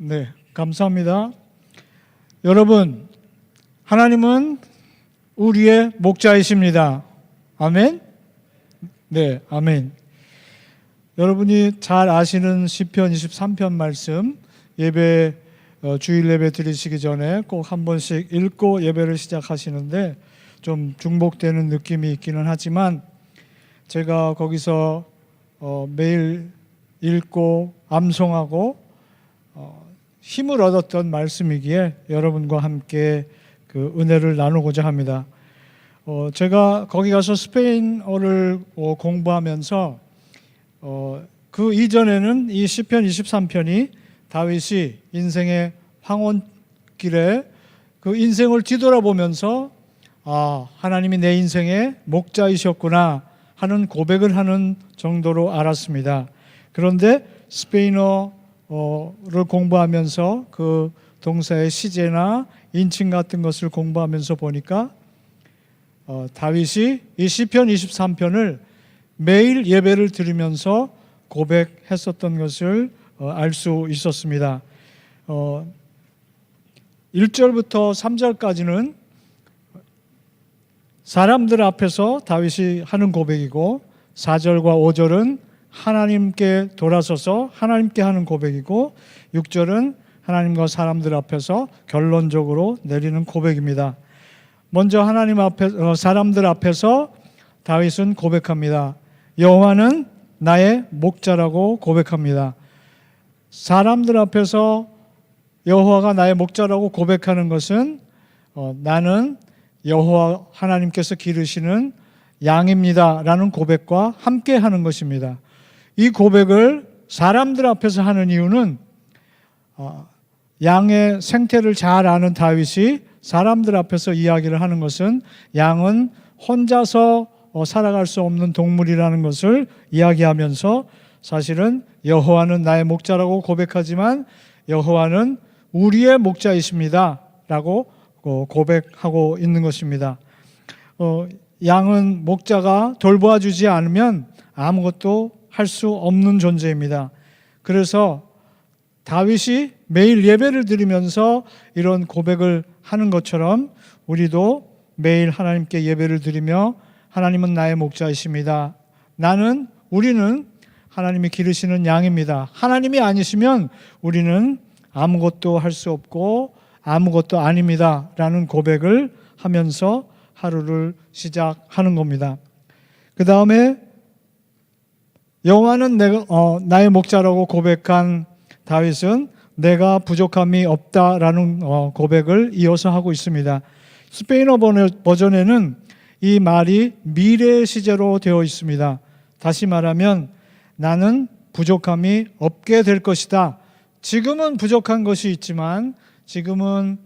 네, 감사합니다. 여러분, 하나님은 우리의 목자이십니다. 아멘? 네, 아멘. 여러분이 잘 아시는 시편 23편 말씀, 주일 예배 드리시기 전에 꼭 한 번씩 읽고 예배를 시작하시는데 좀 중복되는 느낌이 있기는 하지만 제가 거기서 매일 읽고 암송하고 힘을 얻었던 말씀이기에 여러분과 함께 그 은혜를 나누고자 합니다. 제가 거기 가서 스페인어를 공부하면서 그 이전에는 이 시편 23편이 다윗이 인생의 황혼길에 그 인생을 뒤돌아보면서 하나님이 내 인생의 목자이셨구나 하는 고백을 하는 정도로 알았습니다. 그런데 스페인어를 공부하면서 그 동사의 시제나 인칭 같은 것을 공부하면서 보니까 다윗이 이 시편 23편을 매일 예배를 드리면서 고백했었던 것을 알 수 있었습니다. 1절부터 3절까지는 사람들 앞에서 다윗이 하는 고백이고 4절과 5절은 하나님께 돌아서서 하나님께 하는 고백이고 6절은 하나님과 사람들 앞에서 결론적으로 내리는 고백입니다. 먼저 사람들 앞에서 다윗은 고백합니다. 여호와는 나의 목자라고 고백합니다. 사람들 앞에서 여호와가 나의 목자라고 고백하는 것은 나는 여호와 하나님께서 기르시는 양입니다 라는 고백과 함께 하는 것입니다. 이 고백을 사람들 앞에서 하는 이유는 양의 생태를 잘 아는 다윗이 사람들 앞에서 이야기를 하는 것은 양은 혼자서 살아갈 수 없는 동물이라는 것을 이야기하면서 사실은 여호와는 나의 목자라고 고백하지만 여호와는 우리의 목자이십니다 라고 고백하고 있는 것입니다. 양은 목자가 돌보아주지 않으면 아무것도 할 수 없는 존재입니다. 그래서 다윗이 매일 예배를 드리면서 이런 고백을 하는 것처럼 우리도 매일 하나님께 예배를 드리며 하나님은 나의 목자이십니다. 우리는 하나님이 기르시는 양입니다. 하나님이 아니시면 우리는 아무것도 할 수 없고 아무것도 아닙니다 라는 고백을 하면서 하루를 시작하는 겁니다. 그 다음에 여호와는 나의 목자라고 고백한 다윗은 내가 부족함이 없다라는 고백을 이어서 하고 있습니다. 스페인어 버전에는 이 말이 미래의 시제로 되어 있습니다. 다시 말하면 나는 부족함이 없게 될 것이다. 지금은 부족한 것이 있지만 지금은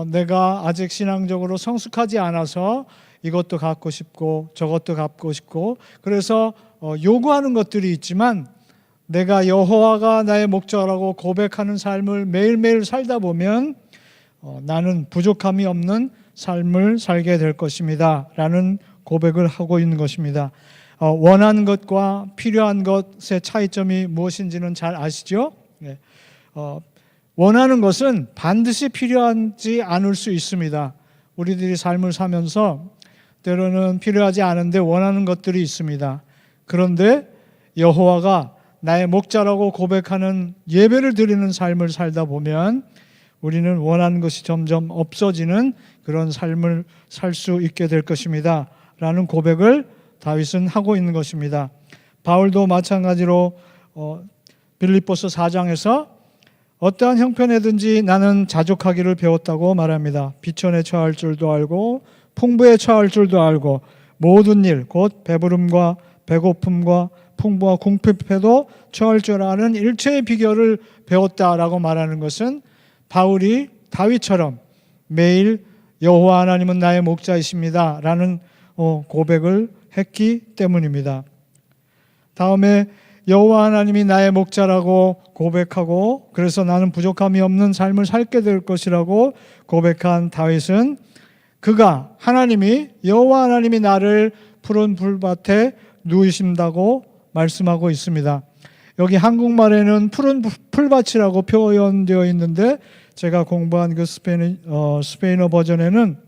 내가 아직 신앙적으로 성숙하지 않아서 이것도 갖고 싶고 저것도 갖고 싶고 그래서 요구하는 것들이 있지만 내가 여호와가 나의 목자라고 고백하는 삶을 매일매일 살다 보면 나는 부족함이 없는 삶을 살게 될 것입니다 라는 고백을 하고 있는 것입니다. 원하는 것과 필요한 것의 차이점이 무엇인지는 잘 아시죠? 네. 원하는 것은 반드시 필요하지 않을 수 있습니다. 우리들이 삶을 사면서 때로는 필요하지 않은데 원하는 것들이 있습니다. 그런데 여호와가 나의 목자라고 고백하는 예배를 드리는 삶을 살다 보면 우리는 원하는 것이 점점 없어지는 그런 삶을 살 수 있게 될 것입니다 라는 고백을 다윗은 하고 있는 것입니다. 바울도 마찬가지로 빌립보서 4장에서 어떠한 형편에든지 나는 자족하기를 배웠다고 말합니다. 비천에 처할 줄도 알고 풍부에 처할 줄도 알고 모든 일 곧 배부름과 배고픔과 풍부와 궁핍에도 처할 줄 아는 일체의 비결을 배웠다라고 말하는 것은 바울이 다윗처럼 매일 여호와 하나님은 나의 목자이십니다 라는 고백을 했기 때문입니다. 다음에 여호와 하나님이 나의 목자라고 고백하고 그래서 나는 부족함이 없는 삶을 살게 될 것이라고 고백한 다윗은 여호와 하나님이 나를 푸른 풀밭에 누이신다고 말씀하고 있습니다. 여기 한국말에는 푸른 풀밭이라고 표현되어 있는데 제가 공부한 그 스페인어 버전에는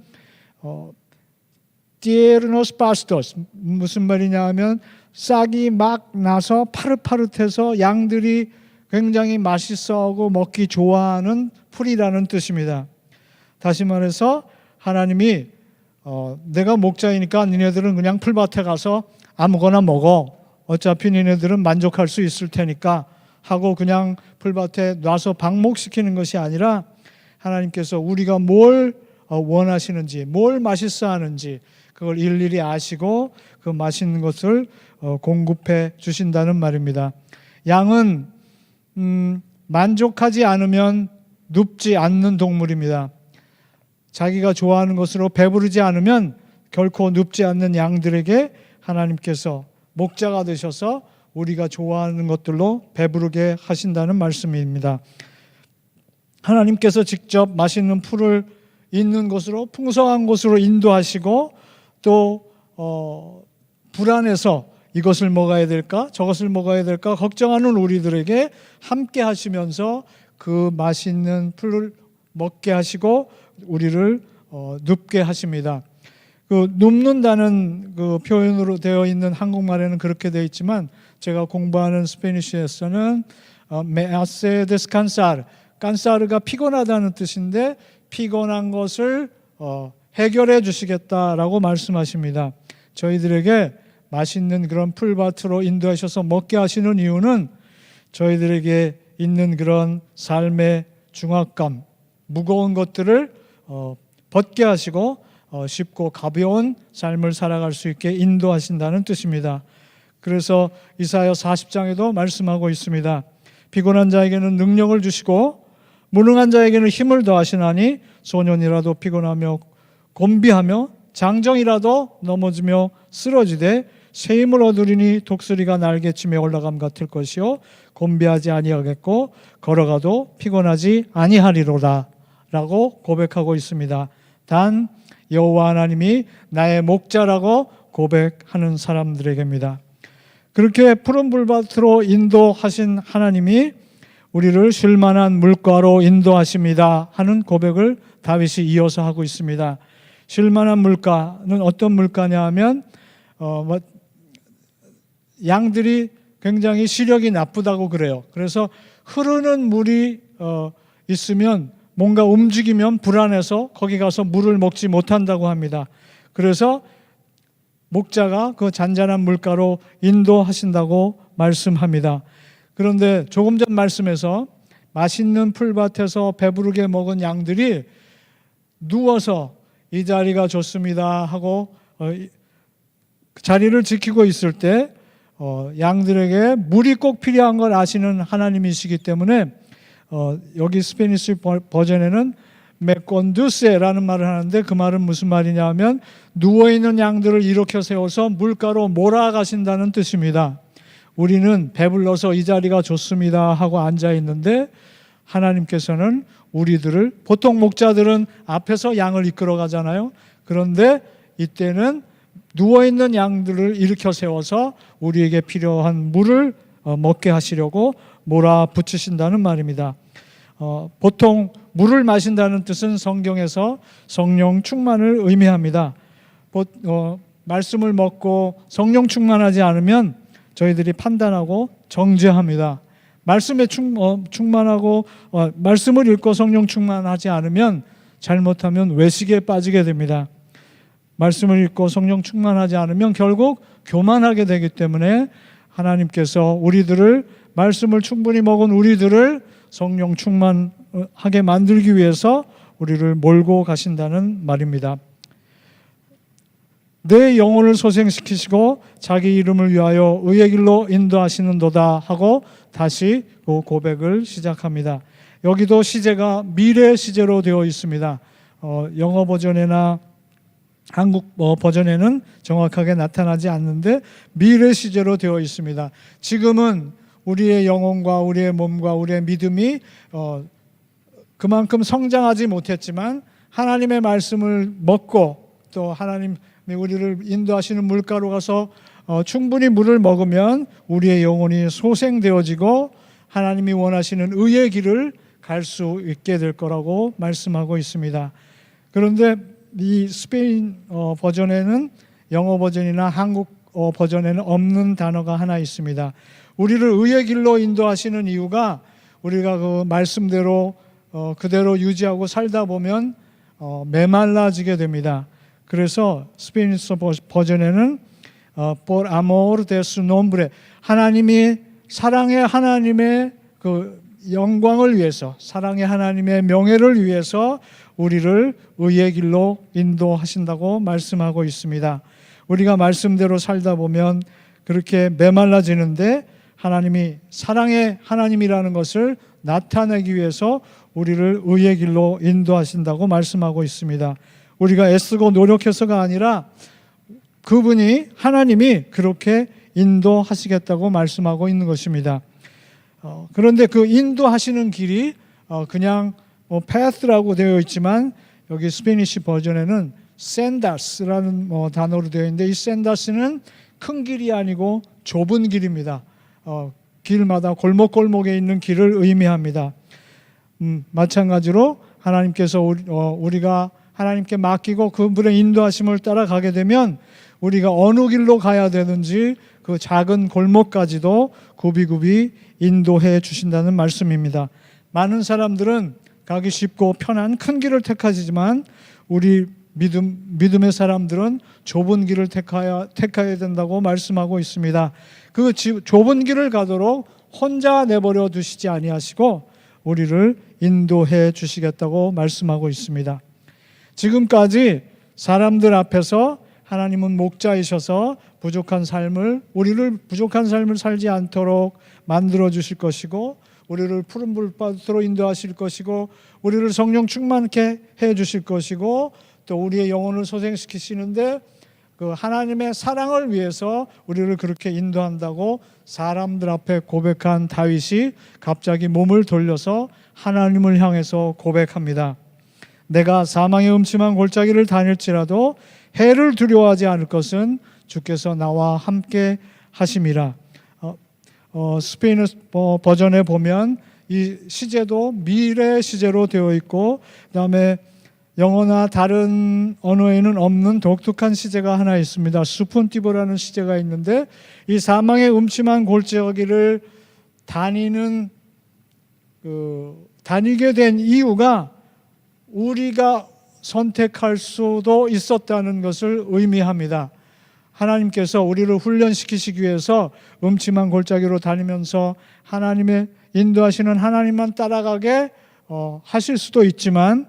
tiernos pastos, 무슨 말이냐 하면 싹이 막 나서 파릇파릇해서 양들이 굉장히 맛있어하고 먹기 좋아하는 풀이라는 뜻입니다. 다시 말해서 하나님이 내가 목자이니까 니네들은 그냥 풀밭에 가서 아무거나 먹어. 어차피 니네들은 만족할 수 있을 테니까 하고 그냥 풀밭에 놔서 방목시키는 것이 아니라 하나님께서 우리가 뭘 원하시는지, 뭘 맛있어 하는지 그걸 일일이 아시고 그 맛있는 것을 공급해 주신다는 말입니다. 양은 만족하지 않으면 눕지 않는 동물입니다. 자기가 좋아하는 것으로 배부르지 않으면 결코 눕지 않는 양들에게 하나님께서 목자가 되셔서 우리가 좋아하는 것들로 배부르게 하신다는 말씀입니다. 하나님께서 직접 맛있는 풀을 있는 곳으로, 풍성한 곳으로 인도하시고 또 불안해서 이것을 먹어야 될까 저것을 먹어야 될까 걱정하는 우리들에게 함께 하시면서 그 맛있는 풀을 먹게 하시고 우리를 눕게 하십니다. 그 눕는다는 그 표현으로 되어 있는 한국말에는 그렇게 되어 있지만 제가 공부하는 스페니쉬에서는 me hace descansar, 깐사르가 피곤하다는 뜻인데 피곤한 것을 해결해 주시겠다라고 말씀하십니다. 저희들에게 맛있는 그런 풀밭으로 인도하셔서 먹게 하시는 이유는 저희들에게 있는 그런 삶의 중압감, 무거운 것들을 벗게 하시고 쉽고 가벼운 삶을 살아갈 수 있게 인도하신다는 뜻입니다. 그래서 이사야 40장에도 말씀하고 있습니다. 피곤한 자에게는 능력을 주시고 무능한 자에게는 힘을 더하시나니 소년이라도 피곤하며 곤비하며 장정이라도 넘어지며 쓰러지되 새 힘을 얻으리니 독수리가 날개치며 올라감 같을 것이요 곤비하지 아니하겠고 걸어가도 피곤하지 아니하리로다 라고 고백하고 있습니다. 단 여호와 하나님이 나의 목자라고 고백하는 사람들에게입니다. 그렇게 푸른 불밭으로 인도하신 하나님이 우리를 쉴만한 물가로 인도하십니다 하는 고백을 다윗이 이어서 하고 있습니다. 쉴만한 물가는 어떤 물가냐 하면 양들이 굉장히 시력이 나쁘다고 그래요. 그래서 흐르는 물이 있으면 뭔가 움직이면 불안해서 거기 가서 물을 먹지 못한다고 합니다. 그래서 목자가 그 잔잔한 물가로 인도하신다고 말씀합니다. 그런데 조금 전 말씀에서 맛있는 풀밭에서 배부르게 먹은 양들이 누워서 이 자리가 좋습니다 하고 자리를 지키고 있을 때 양들에게 물이 꼭 필요한 걸 아시는 하나님이시기 때문에 여기 스페니쉬 버전에는 메콘두세라는 말을 하는데 그 말은 무슨 말이냐 하면 누워있는 양들을 일으켜 세워서 물가로 몰아가신다는 뜻입니다. 우리는 배불러서 이 자리가 좋습니다 하고 앉아있는데 하나님께서는 우리들을, 보통 목자들은 앞에서 양을 이끌어 가잖아요. 그런데 이때는 누워있는 양들을 일으켜 세워서 우리에게 필요한 물을 먹게 하시려고 몰아붙이신다는 말입니다. 보통 물을 마신다는 뜻은 성경에서 성령 충만을 의미합니다. 말씀을 먹고 성령 충만하지 않으면 저희들이 판단하고 정죄합니다. 말씀에 충만하고 말씀을 읽고 성령 충만하지 않으면 잘못하면 외식에 빠지게 됩니다. 말씀을 읽고 성령 충만하지 않으면 결국 교만하게 되기 때문에 하나님께서 우리들을, 말씀을 충분히 먹은 우리들을 성령 충만하게 만들기 위해서 우리를 몰고 가신다는 말입니다. 내 영혼을 소생시키시고 자기 이름을 위하여 의의 길로 인도하시는도다 하고 다시 그 고백을 시작합니다. 여기도 시제가 미래 시제로 되어 있습니다. 영어 버전이나 한국 버전에는 정확하게 나타나지 않는데 미래 시제로 되어 있습니다. 지금은 우리의 영혼과 우리의 몸과 우리의 믿음이 그만큼 성장하지 못했지만 하나님의 말씀을 먹고 또 하나님이 우리를 인도하시는 물가로 가서 충분히 물을 먹으면 우리의 영혼이 소생되어지고 하나님이 원하시는 의의 길을 갈 수 있게 될 거라고 말씀하고 있습니다. 그런데 이 스페인 버전에는, 영어 버전이나 한국 버전에는 없는 단어가 하나 있습니다. 우리를 의의 길로 인도하시는 이유가 우리가 그 말씀대로 그대로 유지하고 살다 보면 메말라지게 됩니다. 그래서 스페인어 버전에는 por amor de su nombre, 하나님이 사랑의 하나님의 그 영광을 위해서, 사랑의 하나님의 명예를 위해서 우리를 의의 길로 인도하신다고 말씀하고 있습니다. 우리가 말씀대로 살다 보면 그렇게 메말라지는데 하나님이 사랑의 하나님이라는 것을 나타내기 위해서 우리를 의의 길로 인도하신다고 말씀하고 있습니다. 우리가 애쓰고 노력해서가 아니라 그분이, 하나님이 그렇게 인도하시겠다고 말씀하고 있는 것입니다. 그런데 그 인도하시는 길이 그냥 path라고 되어 있지만 여기 스페니시 버전에는 sendars라는 단어로 되어 있는데, 이 sendars는 큰 길이 아니고 좁은 길입니다. 길마다 골목골목에 있는 길을 의미합니다. 마찬가지로 하나님께서 우리가 하나님께 맡기고 그분의 인도하심을 따라가게 되면 우리가 어느 길로 가야 되는지 그 작은 골목까지도 굽이굽이 인도해 주신다는 말씀입니다. 많은 사람들은 가기 쉽고 편한 큰 길을 택하지만 우리 믿음의 사람들은 좁은 길을 택해야 된다고 말씀하고 있습니다. 그 좁은 길을 가도록 혼자 내버려 두시지 아니하시고 우리를 인도해 주시겠다고 말씀하고 있습니다. 지금까지 사람들 앞에서 하나님은 목자이셔서 우리를 부족한 삶을 살지 않도록 만들어 주실 것이고, 우리를 푸른 불밭으로 인도하실 것이고, 우리를 성령 충만케 해 주실 것이고, 또 우리의 영혼을 소생시키시는데 그 하나님의 사랑을 위해서 우리를 그렇게 인도한다고 사람들 앞에 고백한 다윗이 갑자기 몸을 돌려서 하나님을 향해서 고백합니다. 내가 사망의 음침한 골짜기를 다닐지라도 해를 두려워하지 않을 것은 주께서 나와 함께 하심이라. 스페인 버전에 보면 이 시제도 미래 시제로 되어 있고, 그다음에 영어나 다른 언어에는 없는 독특한 시제가 하나 있습니다. 수푼티보라는 시제가 있는데, 이 사망의 음침한 골짜기를 다니게 된 이유가 우리가 선택할 수도 있었다는 것을 의미합니다. 하나님께서 우리를 훈련시키시기 위해서 음침한 골짜기로 다니면서 하나님의 인도하시는 하나님만 따라가게 하실 수도 있지만,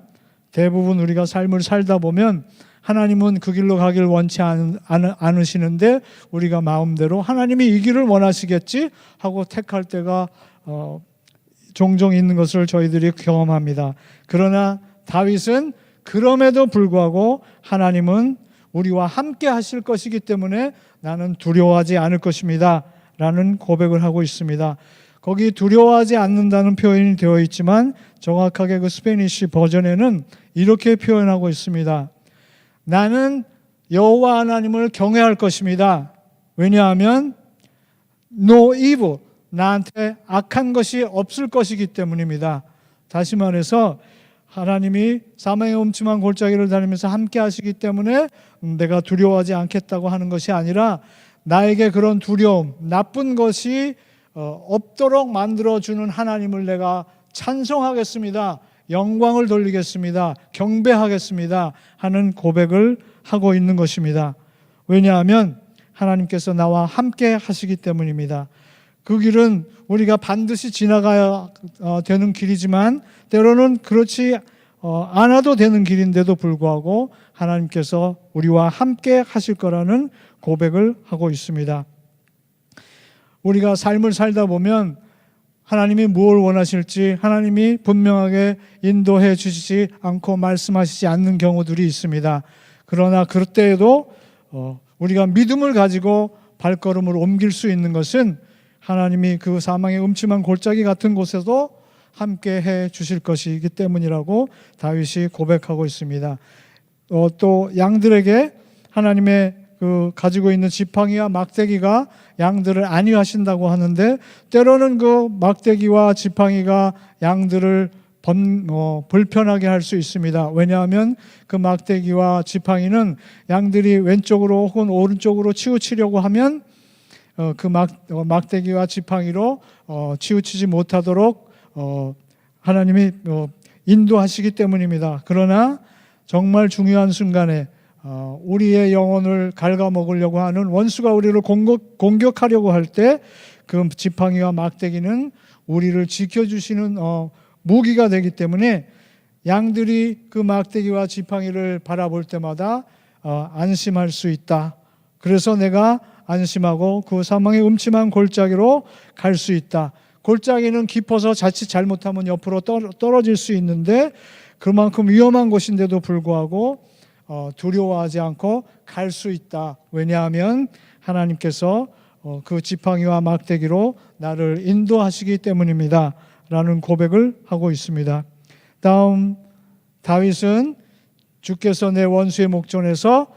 대부분 우리가 삶을 살다 보면 하나님은 그 길로 가길 원치 않으시는데 우리가 마음대로 하나님이 이 길을 원하시겠지 하고 택할 때가 종종 있는 것을 저희들이 경험합니다. 그러나 다윗은 그럼에도 불구하고 하나님은 우리와 함께 하실 것이기 때문에 나는 두려워하지 않을 것입니다 라는 고백을 하고 있습니다. 거기 두려워하지 않는다는 표현이 되어 있지만 정확하게 그 스페니시 버전에는 이렇게 표현하고 있습니다. 나는 여호와 하나님을 경외할 것입니다. 왜냐하면 no evil, 나한테 악한 것이 없을 것이기 때문입니다. 다시 말해서 하나님이 사망의 음침한 골짜기를 다니면서 함께 하시기 때문에 내가 두려워하지 않겠다고 하는 것이 아니라 나에게 그런 두려움, 나쁜 것이 없도록 만들어주는 하나님을 내가 찬송하겠습니다, 영광을 돌리겠습니다, 경배하겠습니다 하는 고백을 하고 있는 것입니다. 왜냐하면 하나님께서 나와 함께 하시기 때문입니다. 그 길은 우리가 반드시 지나가야 되는 길이지만 때로는 그렇지 않아도 되는 길인데도 불구하고 하나님께서 우리와 함께 하실 거라는 고백을 하고 있습니다. 우리가 삶을 살다 보면 하나님이 무엇을 원하실지 하나님이 분명하게 인도해 주시지 않고 말씀하시지 않는 경우들이 있습니다. 그러나 그때에도 우리가 믿음을 가지고 발걸음을 옮길 수 있는 것은 하나님이 그 사망의 음침한 골짜기 같은 곳에도 함께 해 주실 것이기 때문이라고 다윗이 고백하고 있습니다. 또 양들에게 하나님의 가지고 있는 지팡이와 막대기가 양들을 안위하신다고 하는데, 때로는 그 막대기와 지팡이가 양들을 불편하게 할 수 있습니다. 왜냐하면 그 막대기와 지팡이는 양들이 왼쪽으로 혹은 오른쪽으로 치우치려고 하면 그 막대기와 지팡이로 치우치지 못하도록 하나님이 인도하시기 때문입니다. 그러나 정말 중요한 순간에 우리의 영혼을 갉아먹으려고 하는 원수가 우리를 공격하려고 할 때 그 지팡이와 막대기는 우리를 지켜주시는 무기가 되기 때문에 양들이 그 막대기와 지팡이를 바라볼 때마다 안심할 수 있다. 그래서 내가 안심하고 그 사망의 음침한 골짜기로 갈 수 있다. 골짜기는 깊어서 자칫 잘못하면 옆으로 떨어질 수 있는데 그만큼 위험한 곳인데도 불구하고 두려워하지 않고 갈 수 있다. 왜냐하면 하나님께서 그 지팡이와 막대기로 나를 인도하시기 때문입니다. 라는 고백을 하고 있습니다. 다음, 다윗은 주께서 내 원수의 목전에서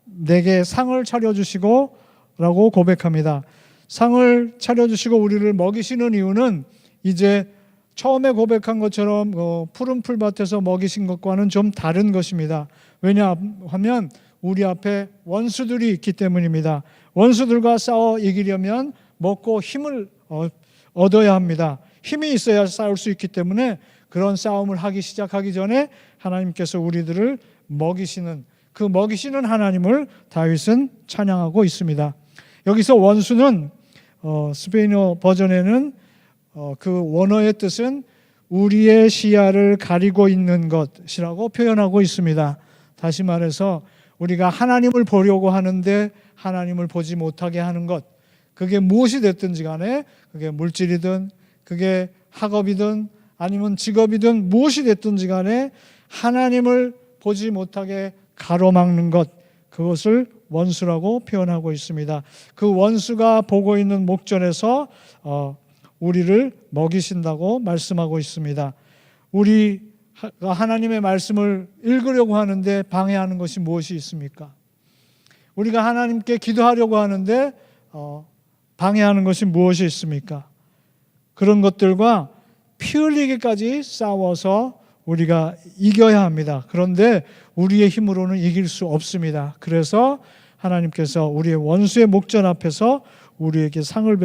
내게 상을 차려주시고 라고 고백합니다. 상을 차려주시고 우리를 먹이시는 이유는 이제 처음에 고백한 것처럼 푸른 풀밭에서 먹이신 것과는 좀 다른 것입니다. 왜냐하면 우리 앞에 원수들이 있기 때문입니다. 원수들과 싸워 이기려면 먹고 힘을 얻어야 합니다. 힘이 있어야 싸울 수 있기 때문에 그런 싸움을 하기 시작하기 전에 하나님께서 우리들을 먹이시는, 그 먹이시는 하나님을 다윗은 찬양하고 있습니다. 여기서 원수는 스페인어 버전에는 그 원어의 뜻은 우리의 시야를 가리고 있는 것이라고 표현하고 있습니다. 다시 말해서 우리가 하나님을 보려고 하는데 하나님을 보지 못하게 하는 것, 그게 무엇이 됐든지 간에 그게 물질이든 그게 학업이든 아니면 직업이든 무엇이 됐든지 간에 하나님을 보지 못하게 가로막는 것, 그것을 원수라고 표현하고 있습니다. 그 원수가 보고 있는 목전에서 우리를 먹이신다고 말씀하고 있습니다. 우리가 하나님의 말씀을 읽으려고 하는데 방해하는 것이 무엇이 있습니까? 우리가 하나님께 기도하려고 하는데 방해하는 것이 무엇이 있습니까? 그런 것들과 피 흘리기까지 싸워서 우리가 이겨야 합니다. 그런데 우리의 힘으로는 이길 수 없습니다. 그래서 하나님께서 우리의 원수의 목전 앞에서 우리에게 상을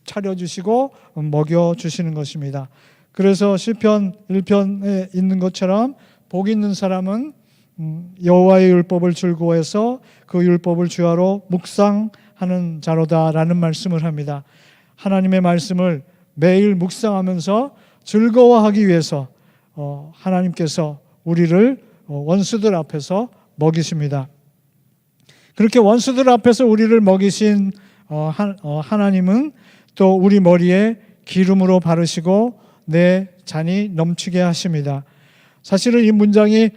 차려주시고 먹여주시는 것입니다. 그래서 시편 1편에 있는 것처럼 복 있는 사람은 여호와의 율법을 즐거워해서 그 율법을 주야로 묵상하는 자로다라는 말씀을 합니다. 하나님의 말씀을 매일 묵상하면서 즐거워하기 위해서 하나님께서 우리를 원수들 앞에서 먹이십니다. 그렇게 원수들 앞에서 우리를 먹이신 하나님은 또 우리 머리에 기름으로 바르시고 내 잔이 넘치게 하십니다. 사실은 이 문장이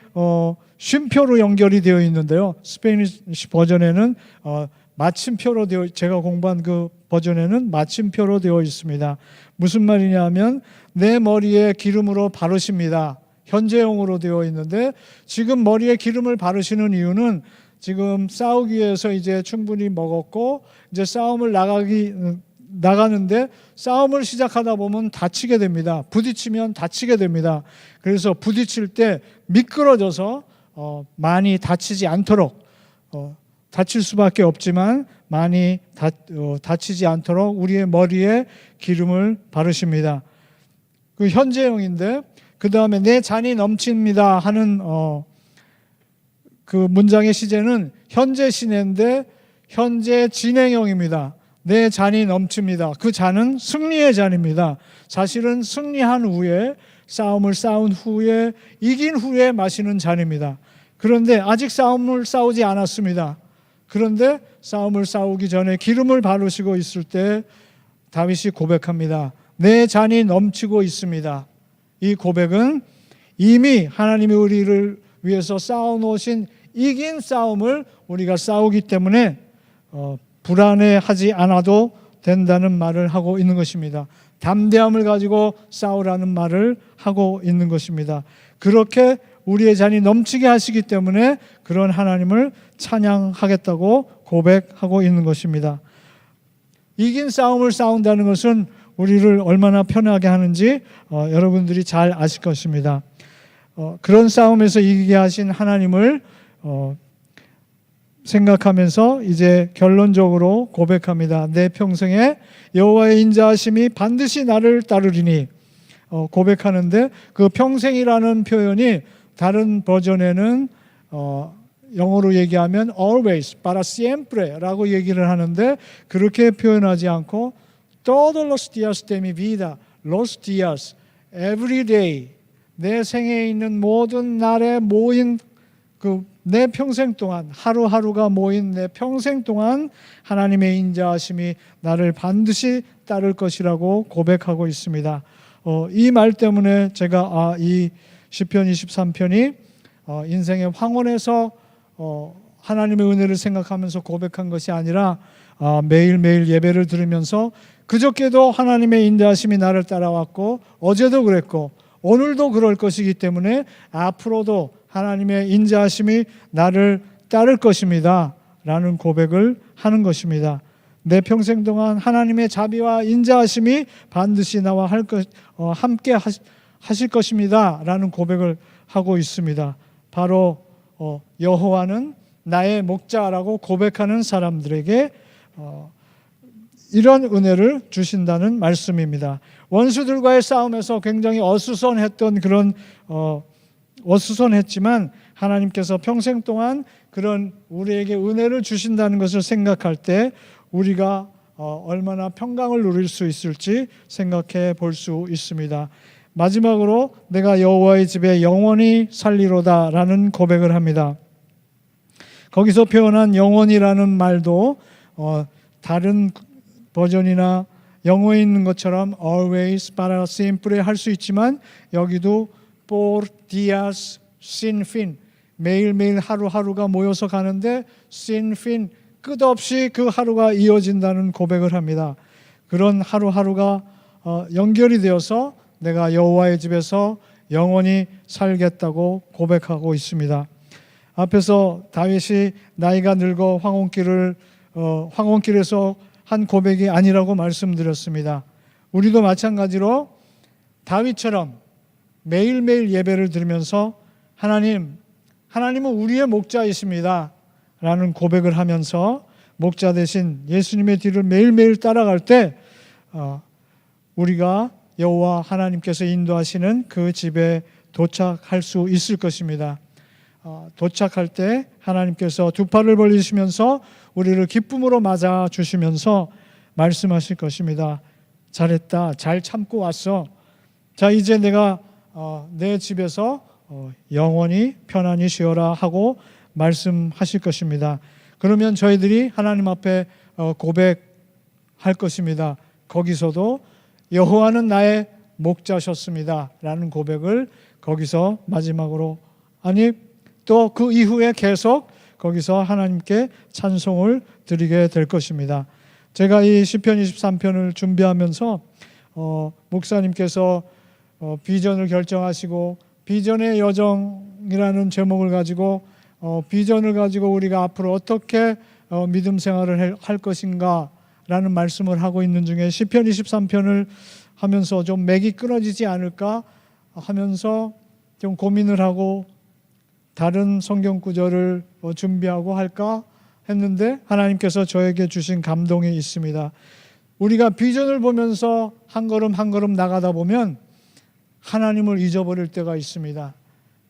쉼표로 연결이 되어 있는데요. 스페니시 버전에는 마침표로 제가 공부한 그 버전에는 마침표로 되어 있습니다. 무슨 말이냐면 내 머리에 기름으로 바르십니다. 현재형으로 되어 있는데 지금 머리에 기름을 바르시는 이유는 지금 싸우기 위해서 이제 충분히 먹었고 이제 싸움을 나가는데 싸움을 시작하다 보면 다치게 됩니다. 부딪히면 다치게 됩니다. 그래서 부딪힐 때 미끄러져서 많이 다치지 않도록 다칠 수밖에 없지만 많이 다치지 않도록 우리의 머리에 기름을 바르십니다. 그 현재형인데 그 다음에 내 잔이 넘칩니다 하는 그 문장의 시제는 현재 시제인데 현재 진행형입니다. 내 잔이 넘칩니다. 그 잔은 승리의 잔입니다. 사실은 승리한 후에 싸움을 싸운 후에 이긴 후에 마시는 잔입니다. 그런데 아직 싸움을 싸우지 않았습니다. 그런데 싸움을 싸우기 전에 기름을 바르시고 있을 때 다윗이 고백합니다. 내 잔이 넘치고 있습니다. 이 고백은 이미 하나님이 우리를 위해서 싸워놓으신 이긴 싸움을 우리가 싸우기 때문에 불안해하지 않아도 된다는 말을 하고 있는 것입니다. 담대함을 가지고 싸우라는 말을 하고 있는 것입니다. 그렇게 우리의 잔이 넘치게 하시기 때문에 그런 하나님을 찬양하겠다고 고백하고 있는 것입니다. 이긴 싸움을 싸운다는 것은 우리를 얼마나 편하게 하는지 여러분들이 잘 아실 것입니다. 그런 싸움에서 이기게 하신 하나님을 생각하면서 이제 결론적으로 고백합니다. 내 평생에 여호와의 인자하심이 반드시 나를 따르리니 고백하는데, 그 평생이라는 표현이 다른 버전에는 영어로 얘기하면 always, para siempre라고 얘기를 하는데, 그렇게 표현하지 않고 todos los días de mi vida, los días, every day, 내 생에 있는 모든 날에 모인 내 평생 동안, 하루하루가 모인 내 평생 동안 하나님의 인자하심이 나를 반드시 따를 것이라고 고백하고 있습니다. 이 말 때문에 제가 이 시편 23편이 인생의 황혼에서 하나님의 은혜를 생각하면서 고백한 것이 아니라 매일매일 예배를 들으면서 그저께도 하나님의 인자하심이 나를 따라왔고 어제도 그랬고 오늘도 그럴 것이기 때문에 앞으로도 하나님의 인자하심이 나를 따를 것입니다 라는 고백을 하는 것입니다. 내 평생 동안 하나님의 자비와 인자하심이 반드시 나와 함께 하실 것입니다 라는 고백을 하고 있습니다. 바로 여호와는 나의 목자라고 고백하는 사람들에게 이런 은혜를 주신다는 말씀입니다. 원수들과의 싸움에서 굉장히 어수선했지만 하나님께서 평생 동안 그런 우리에게 은혜를 주신다는 것을 생각할 때 우리가 얼마나 평강을 누릴 수 있을지 생각해 볼 수 있습니다. 마지막으로 내가 여호와의 집에 영원히 살리로다 라는 고백을 합니다. 거기서 표현한 영원이라는 말도 다른 버전이나 영어에 있는 것처럼 always, para siempre 할 수 있지만 여기도 por días sin fin, 매일매일 하루하루가 모여서 가는데 sin fin, 끝없이 그 하루가 이어진다는 고백을 합니다. 그런 하루하루가 연결이 되어서 내가 여호와의 집에서 영원히 살겠다고 고백하고 있습니다. 앞에서 다윗이 나이가 늙어 황혼길에서 한 고백이 아니라고 말씀드렸습니다. 우리도 마찬가지로 다윗처럼 매일매일 예배를 드리면서 하나님은 우리의 목자이십니다 라는 고백을 하면서 목자 대신 예수님의 뒤를 매일매일 따라갈 때 우리가 여호와 하나님께서 인도하시는 그 집에 도착할 수 있을 것입니다. 도착할 때 하나님께서 두 팔을 벌리시면서 우리를 기쁨으로 맞아 주시면서 말씀하실 것입니다. 잘했다, 잘 참고 왔어. 자, 이제 내가 내 집에서 영원히 편안히 쉬어라 하고 말씀하실 것입니다. 그러면 저희들이 하나님 앞에 고백할 것입니다. 거기서도 여호와는 나의 목자셨습니다 라는 고백을 거기서 마지막으로, 아니 또 그 이후에 계속 거기서 하나님께 찬송을 드리게 될 것입니다. 제가 이 시편 23편을 준비하면서 목사님께서 비전을 결정하시고 비전의 여정이라는 제목을 가지고 비전을 가지고 우리가 앞으로 어떻게 믿음 생활을 할 것인가 라는 말씀을 하고 있는 중에 시편 23편을 하면서 좀 맥이 끊어지지 않을까 하면서 좀 고민을 하고 다른 성경 구절을 준비하고 할까 했는데 하나님께서 저에게 주신 감동이 있습니다. 우리가 비전을 보면서 한 걸음 한 걸음 나가다 보면 하나님을 잊어버릴 때가 있습니다.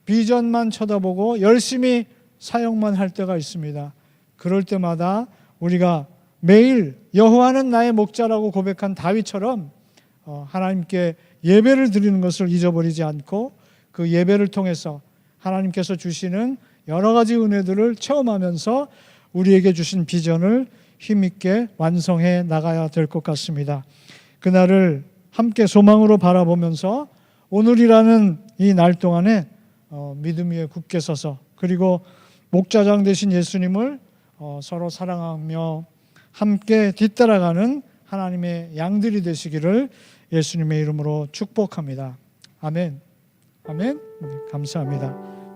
비전만 쳐다보고 열심히 사역만 할 때가 있습니다. 그럴 때마다 우리가 매일 여호와는 나의 목자라고 고백한 다윗처럼 하나님께 예배를 드리는 것을 잊어버리지 않고 그 예배를 통해서 하나님께서 주시는 여러 가지 은혜들을 체험하면서 우리에게 주신 비전을 힘있게 완성해 나가야 될 것 같습니다. 그날을 함께 소망으로 바라보면서 오늘이라는 이 날 동안에 믿음 위에 굳게 서서 그리고 목자장 되신 예수님을 서로 사랑하며 함께 뒤따라가는 하나님의 양들이 되시기를 예수님의 이름으로 축복합니다. 아멘. 아멘. 감사합니다.